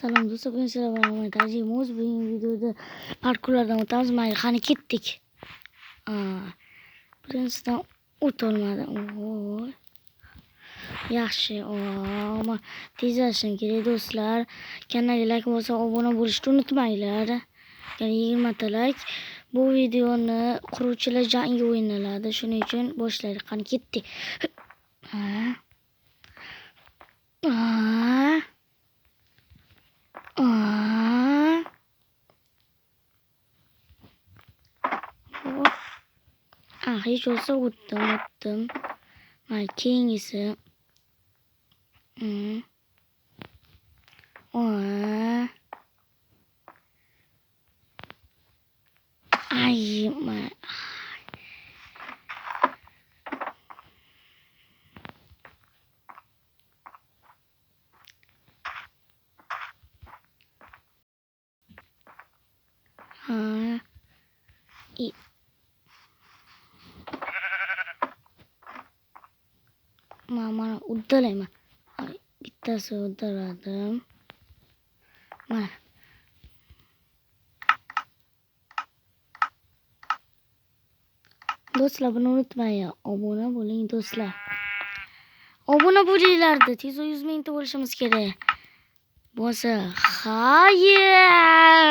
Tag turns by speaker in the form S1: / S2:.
S1: Salom do'stlar, bugun sizlar bilan tarjimamiz. Bugungi videoda parkurlardan o'tamiz. Mayli, qani ketdik. Birinchisidan o'tolmadim. Voy. Yaxshi. Ama tezlashim kerak do'stlar. Kanalga like bo'lsa, obuna bo'lishni unutmanglar. Ya'ni 20 ta like. Bu videoni quruvchilar jangi o'ynaladi. Shuning uchun boshlaylik. Qani ketdik. Hech olsa o'tdim. Mana keyingisi. Mana uddalayman. Bittasi uddaladim. Mana. Do'stlar, buni unutmang, obuna bo'ling do'stlar. Obuna bo'linglar-da, tez 100 mingta bo'lishimiz kerak. Bo'lsa, xayr.